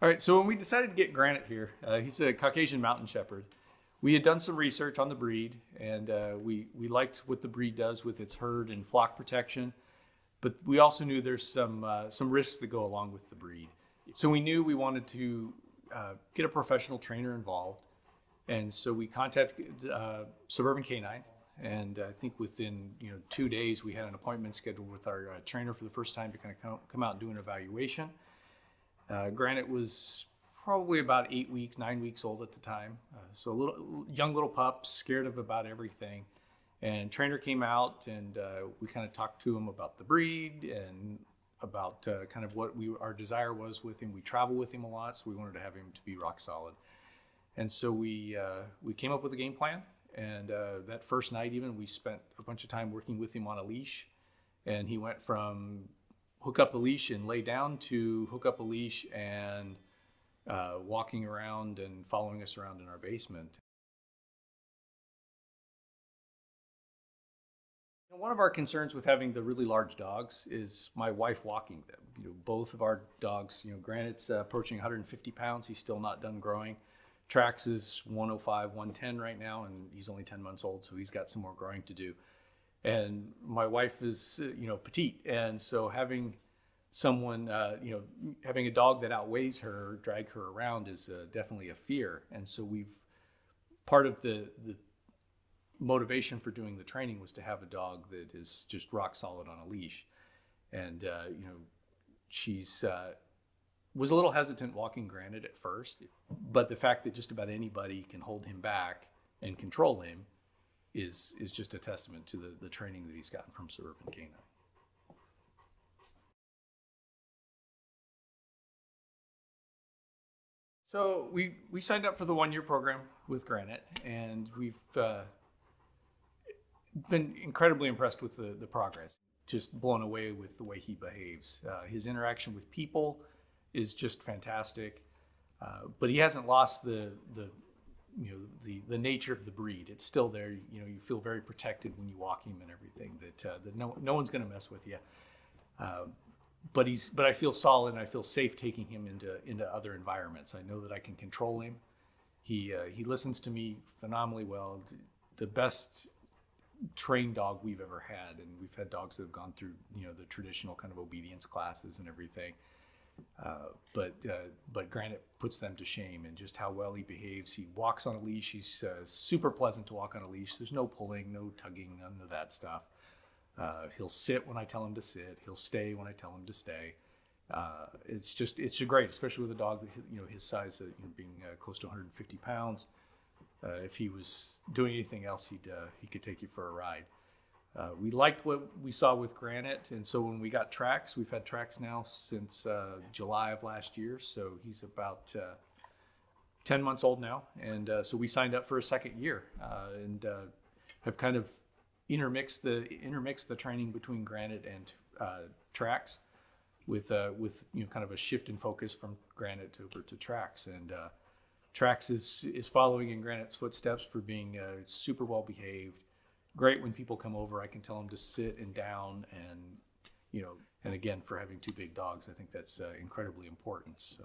All right, so when we decided to get Granite here, he's a Caucasian mountain shepherd. We had done some research on the breed, and we liked what the breed does with its herd and flock protection, but we also knew there's some risks that go along with the breed. So we knew we wanted to get a professional trainer involved, and so we contacted Suburban K9, and I think within 2 days we had an appointment scheduled with our trainer for the first time to kind of come out and do an evaluation. Granite was probably about 8 weeks, 9 weeks old at the time. So a young little pup, scared of about everything. And trainer came out and we kind of talked to him about the breed and about kind of what our desire was with him. We travel with him a lot, so we wanted to have him to be rock solid. And so we came up with a game plan. And that first night even, we spent a bunch of time working with him on a leash. And he went from hook up the leash and lay down to hook up a leash and walking around and following us around in our basement. One of our concerns with having the really large dogs is my wife walking them. Both of our dogs, Granite's approaching 150 pounds. He's still not done growing. Trax is 105, 110 right now, and he's only 10 months old, so he's got some more growing to do. And my wife is, petite, and so having someone, having a dog that outweighs her, drag her around is definitely a fear. And so part of the motivation for doing the training was to have a dog that is just rock solid on a leash. And, she's was a little hesitant walking Granite at first, but the fact that just about anybody can hold him back and control him is just a testament to the training that he's gotten from Suburban K9. So we signed up for the 1-year program with Granite, and we've been incredibly impressed with the progress. Just blown away with the way he behaves. His interaction with people is just fantastic, but he hasn't lost the nature of the breed. It's still there. You feel very protected when you walk him and everything. That no one's going to mess with you. But I feel solid and I feel safe taking him into other environments. I know that I can control him. He listens to me phenomenally well. The best trained dog we've ever had, and we've had dogs that have gone through the traditional kind of obedience classes and everything. But Granite puts them to shame, and just how well he behaves. He walks on a leash. He's super pleasant to walk on a leash. There's no pulling, no tugging, none of that stuff. He'll sit when I tell him to sit. He'll stay when I tell him to stay. It's great, especially with a dog that, his size, being close to 150 pounds. If he was doing anything else, he could take you for a ride. We liked what we saw with Granite, and so when we got Trax, we've had Trax now since July of last year, so he's about 10 months old now, and so we signed up for a second year, and have kind of intermixed the training between Granite and Trax with kind of a shift in focus from Granite over to Trax, and Trax is following in Granite's footsteps for being super well behaved. Great when people come over, I can tell them to sit and down, and and again, for having 2 big dogs, I think that's incredibly important. So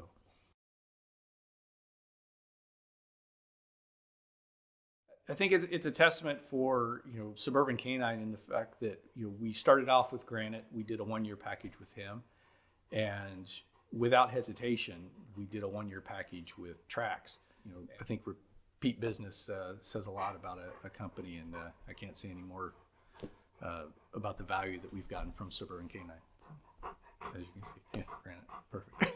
I think it's a testament for Suburban K9 in the fact that we started off with Granite. We did a 1-year package with him, and without hesitation, we did a 1-year package with Trax. I think repeat business says a lot about a company, and I can't say any more about the value that we've gotten from Suburban K9. So, as you can see, yeah, Granite, perfect.